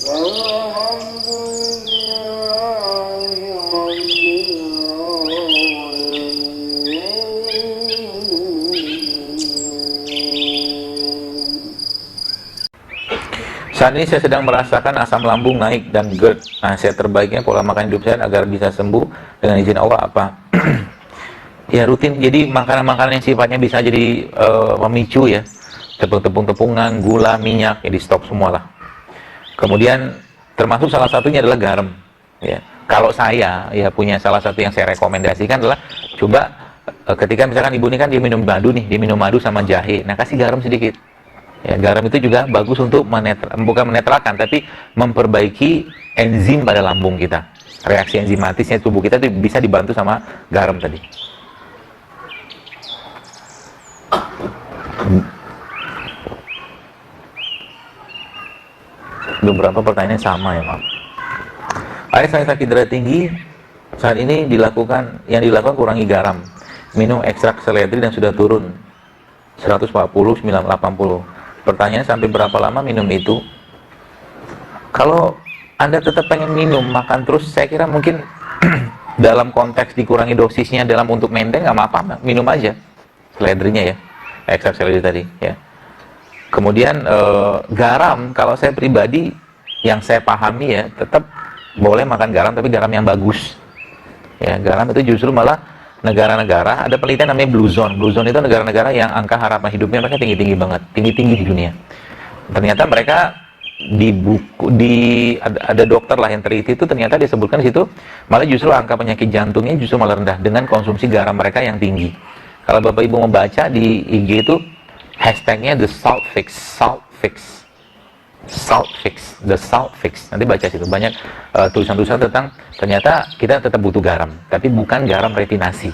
Saat ini saya sedang merasakan asam lambung naik dan GERD. Nasihat terbaiknya pola makan hidup sehat agar bisa sembuh dengan izin Allah apa? Ya rutin, jadi makanan-makanan yang sifatnya bisa jadi memicu ya, tepung-tepungan, gula, minyak, ya di stop semua lah. Kemudian termasuk salah satunya adalah garam. Ya, kalau saya ya punya salah satu yang saya rekomendasikan adalah coba ketika misalkan ibu ini kan dia minum madu nih, dia minum madu sama jahe, nah kasih garam sedikit. Ya, garam itu juga bagus untuk bukan menetralkan, tapi memperbaiki enzim pada lambung kita. Reaksi enzimatisnya tubuh kita itu bisa dibantu sama garam tadi. Beberapa pertanyaan sama ya, Pak. Ayah saya sakit darah tinggi, saat ini yang dilakukan kurangi garam, minum ekstrak seledri dan sudah turun 140, 980. Pertanyaannya sampai berapa lama minum itu? Kalau Anda tetap pengen minum, makan terus, saya kira mungkin dalam konteks dikurangi dosisnya dalam untuk maintain, nggak apa-apa, minum aja seledrinya ya, ekstrak seledri tadi ya. Kemudian garam, kalau saya pribadi yang saya pahami ya, tetap boleh makan garam, tapi garam yang bagus ya. Garam itu justru malah negara-negara, ada penelitian namanya Blue Zone. Blue Zone itu negara-negara yang angka harapan hidupnya mereka tinggi-tinggi banget, tinggi-tinggi di dunia. Ternyata mereka ada dokter lah yang teliti itu, ternyata disebutkan di situ malah justru angka penyakit jantungnya justru malah rendah dengan konsumsi garam mereka yang tinggi. Kalau Bapak Ibu membaca di IG itu hashtagnya the salt fix, the salt fix. Nanti baca situ banyak tulisan-tulisan tentang ternyata kita tetap butuh garam, tapi bukan garam refinasi.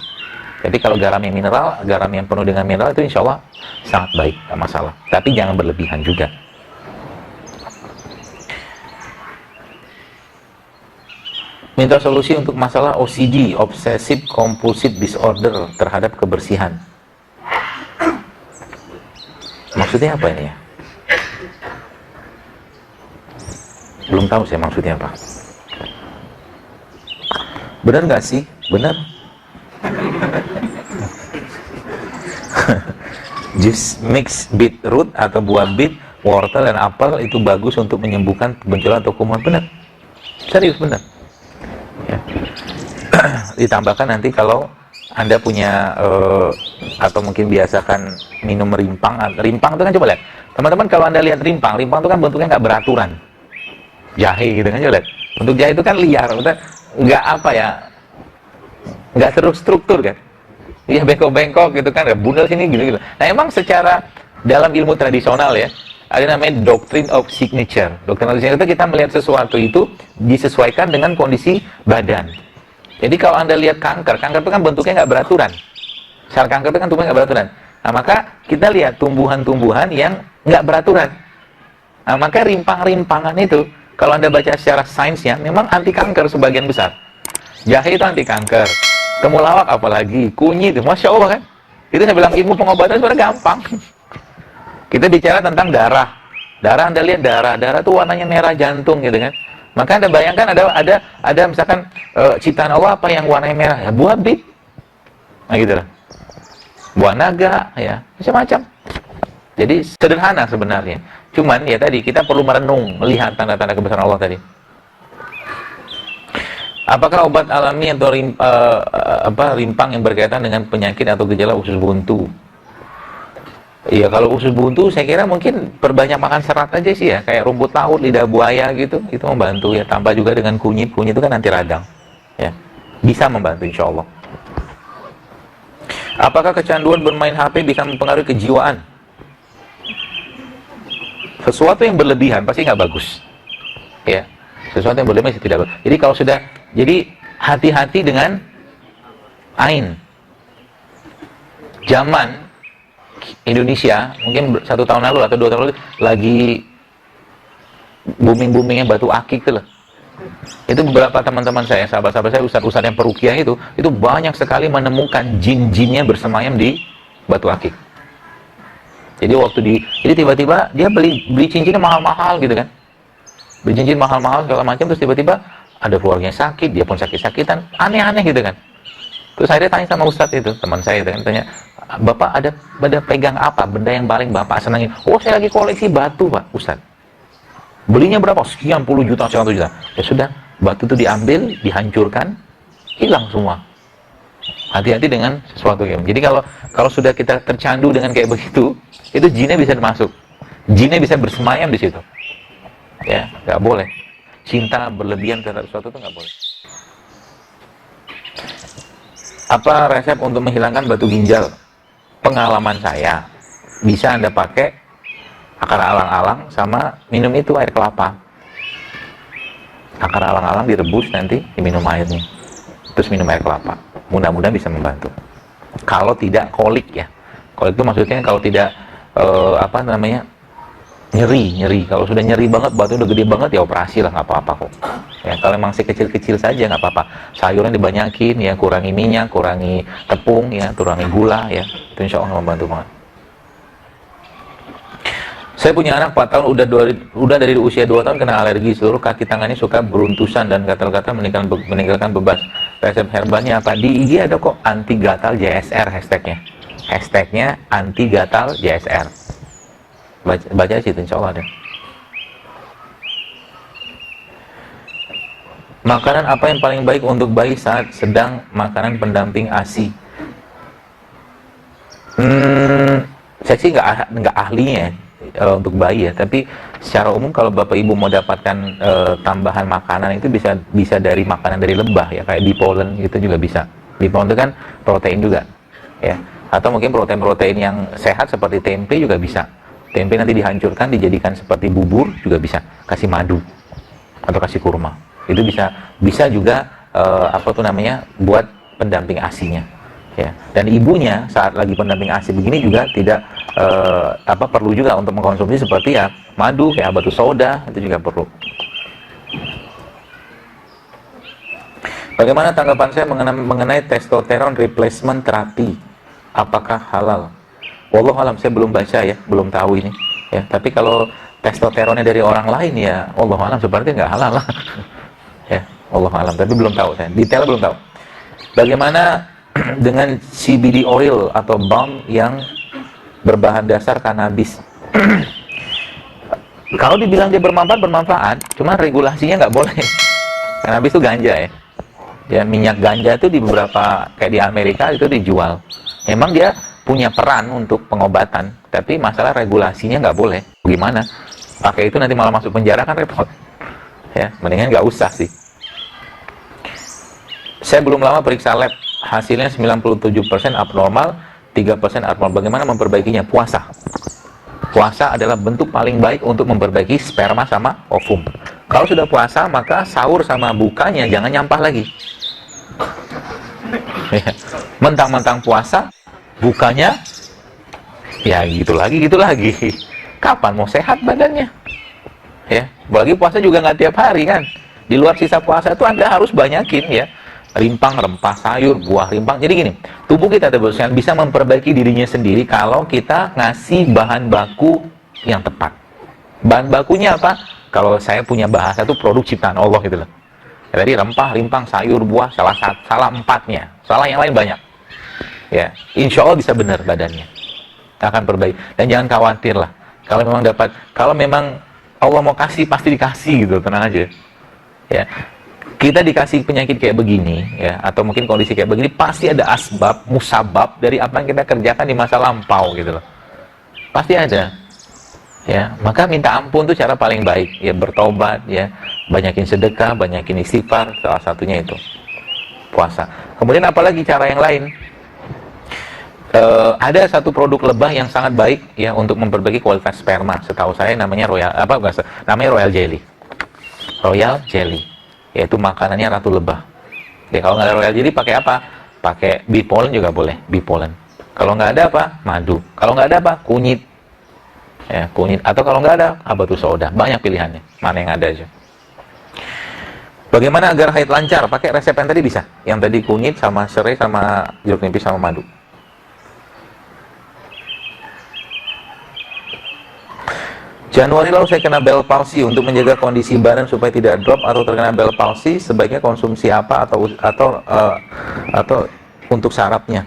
Jadi kalau garam yang mineral, garam yang penuh dengan mineral itu insya Allah sangat baik, tidak masalah. Tapi jangan berlebihan juga. Minta solusi untuk masalah OCD, Obsessive Compulsive Disorder, terhadap kebersihan. Maksudnya apa ini ya? Belum tahu saya maksudnya apa. Benar nggak sih? Benar. Jus mix beetroot atau buah beet, wortel dan apel itu bagus untuk menyembuhkan benjolan atau kuman. Benar. Serius benar. Ya. Ditambahkan nanti kalau Anda punya atau mungkin biasakan minum rimpang. Rimpang itu kan coba lihat. Teman-teman kalau Anda lihat rimpang itu kan bentuknya nggak beraturan. Jahe gitu kan, coba lihat. Untuk jahe itu kan liar, nggak apa ya, nggak terstruktur kan. Iya bengkok-bengkok gitu kan, bundel sini gitu-gitu. Nah emang secara dalam ilmu tradisional ya, ada namanya doctrine of signature. Doctrine of signature itu kita melihat sesuatu itu disesuaikan dengan kondisi badan. Jadi kalau Anda lihat kanker itu kan bentuknya nggak beraturan. Sel kanker itu kan tumbuhnya nggak beraturan. Nah maka kita lihat tumbuhan-tumbuhan yang nggak beraturan. Nah maka rimpang-rimpangan itu, kalau Anda baca secara sainsnya, memang anti kanker sebagian besar. Jahe itu anti kanker. Temulawak apalagi, kunyit, Masya Allah kan. Itu saya bilang ilmu pengobatan sebenarnya gampang. Kita bicara tentang darah. Darah, Anda lihat darah itu warnanya merah jantung gitu kan. Maka Anda bayangkan ada misalkan ciptaan Allah apa yang warnanya merah? Ya, buah bit. Nah gitu lah. Buah naga, ya, macam-macam. Jadi sederhana sebenarnya. Cuman ya tadi kita perlu merenung, melihat tanda-tanda kebesaran Allah tadi. Apakah obat alami atau rimpang yang berkaitan dengan penyakit atau gejala usus buntu? Iya, kalau usus buntu saya kira mungkin perbanyak makan serat aja sih ya, kayak rumput laut, lidah buaya gitu, itu membantu ya. Tambah juga dengan kunyit itu kan anti radang, ya, bisa membantu insya Allah. Apakah kecanduan bermain HP bisa mempengaruhi kejiwaan? Sesuatu yang berlebihan pasti nggak bagus, ya. Sesuatu yang berlebihan tidak bagus. Jadi kalau sudah, jadi hati-hati dengan ain. Zaman Indonesia mungkin 1 tahun lalu atau 2 tahun lalu lagi booming-boomingnya batu akik itu loh. Itu beberapa teman-teman saya, sahabat-sahabat saya, ustadz-ustadz yang peruqyah itu banyak sekali menemukan jin-jinnya bersemayam di batu akik. Jadi jadi tiba-tiba dia beli cincinnya mahal-mahal gitu kan. beli cincin mahal-mahal segala macam, terus tiba-tiba ada keluarganya sakit, dia pun sakit-sakitan, aneh-aneh gitu kan. Terus akhirnya tanya sama Ustadz itu, teman saya itu kan, tanya, Bapak ada pegang apa, benda yang paling Bapak senangin? Oh, saya lagi koleksi batu Pak, Ustadz. Belinya berapa? Sekian puluh juta, sekian juta. Ya sudah, batu itu diambil, dihancurkan, hilang semua. Hati-hati dengan sesuatu yang. Jadi kalau sudah kita tercandu dengan kayak begitu, itu jinnya bisa masuk. Jinnya bisa bersemayam di situ. Ya, nggak boleh. Cinta berlebihan terhadap sesuatu itu nggak boleh. Apa resep untuk menghilangkan batu ginjal? Pengalaman saya, bisa Anda pakai akar alang-alang sama minum itu air kelapa. Akar alang-alang direbus, nanti diminum airnya, terus minum air kelapa. Mudah-mudahan bisa membantu. Kalau tidak kolik ya, kolik itu maksudnya kalau tidak nyeri. Kalau sudah nyeri banget, batu udah gede banget, ya operasi lah, nggak apa-apa kok. Ya, kalau masih kecil-kecil saja nggak apa-apa. Sayuran dibanyakin ya, kurangi minyak, kurangi tepung ya, kurangi gula ya, itu insya Allah membantu banget. Saya punya anak 4 tahun, udah dari usia 2 tahun kena alergi, seluruh kaki tangannya suka beruntusan dan gatal-gatal meninggalkan bebas. Resep herbalnya apa? Di IG ada kok, anti gatal JSR hashtagnya. Hashtagnya anti gatal JSR. Baca di situ, insya Allah ada. Makanan apa yang paling baik untuk bayi saat sedang makanan pendamping ASI? Saya sih nggak ahlinya untuk bayi ya, tapi secara umum kalau bapak ibu mau dapatkan tambahan makanan itu bisa dari makanan dari lebah ya, kayak bee pollen gitu juga bisa. Bee pollen itu kan protein juga ya, atau mungkin protein yang sehat seperti tempe juga bisa. Tempe nanti dihancurkan dijadikan seperti bubur juga bisa, kasih madu atau kasih kurma, itu bisa juga buat pendamping ASI-nya ya. Dan ibunya saat lagi pendamping ASI begini juga tidak perlu juga untuk mengkonsumsi seperti ya madu, kayak batu soda, itu juga perlu. Bagaimana tanggapan saya mengenai testosteron replacement terapi? Apakah halal? Wallahualam, saya belum baca ya, belum tahu ini ya. Tapi kalau testosteronnya dari orang lain ya, wallahualam seperti nggak halal lah. Ya, wallahualam. Tapi belum tahu saya, detail belum tahu. Bagaimana dengan CBD oil atau balm yang berbahan dasar kanabis? Kalau dibilang dia bermanfaat, cuma regulasinya nggak boleh. Kanabis itu ganja ya. Ya, minyak ganja itu di beberapa, kayak di Amerika itu dijual. Memang dia punya peran untuk pengobatan, tapi masalah regulasinya nggak boleh. Gimana? Pakai itu nanti malah masuk penjara kan repot. Ya, mendingan nggak usah sih. Saya belum lama periksa lab, hasilnya 97% abnormal, 3% abnormal. Bagaimana memperbaikinya? Puasa. Puasa adalah bentuk paling baik untuk memperbaiki sperma sama ovum. Kalau sudah puasa, maka sahur sama bukanya jangan nyampah lagi. Ya. Mentang-mentang puasa, bukanya ya gitu lagi. Kapan mau sehat badannya? Ya, bagi puasa juga nggak tiap hari kan. Di luar sisa puasa itu Anda harus banyakin ya, rimpang, rempah, sayur, buah rimpang. Jadi gini, tubuh kita bisa memperbaiki dirinya sendiri kalau kita ngasih bahan baku yang tepat. Bahan bakunya apa? Kalau saya punya bahasa itu produk ciptaan Allah gitu loh. Jadi rempah, rimpang, sayur, buah, salah 4-nya. Salah yang lain banyak. Ya, insya Allah bisa benar badannya, akan perbaiki. Dan jangan khawatir lah, kalau memang Allah mau kasih, pasti dikasih gitu, tenang aja ya. Kita dikasih penyakit kayak begini ya, atau mungkin kondisi kayak begini, pasti ada asbab, musabab dari apa yang kita kerjakan di masa lampau gitu loh, pasti ada ya. Maka minta ampun tuh cara paling baik ya, bertobat ya, banyakin sedekah, banyakin istighfar, salah satunya itu puasa. Kemudian apalagi cara yang lain? Ada satu produk lebah yang sangat baik ya untuk memperbaiki kualitas sperma. Setahu saya namanya Royal Jelly. Royal Jelly, yaitu makanannya ratu lebah. Ya, kalau nggak ada Royal Jelly pakai apa? Pakai bee pollen juga boleh, bee pollen. Kalau nggak ada apa? Madu. Kalau nggak ada apa? Kunyit. Ya, kunyit. Atau kalau nggak ada, batu soda. Banyak pilihannya. Mana yang ada aja. Bagaimana agar haid lancar? Pakai resep yang tadi bisa. Yang tadi kunyit sama serai sama jeruk nipis sama madu. Januari lalu saya kena Bell palsy. Untuk menjaga kondisi badan supaya tidak drop atau terkena Bell palsy, sebaiknya konsumsi apa atau untuk sarafnya?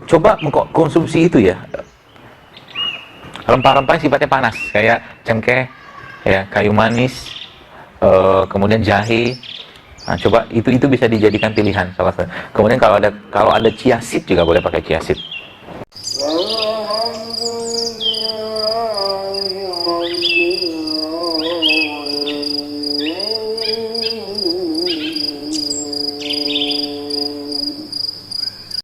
Coba konsumsi itu ya, rempah-rempah yang sifatnya panas, kayak cengkeh, ya, kayu manis, kemudian jahe. Nah, coba itu bisa dijadikan pilihan salah satu. Kemudian kalau ada chia seed juga boleh pakai chia seed.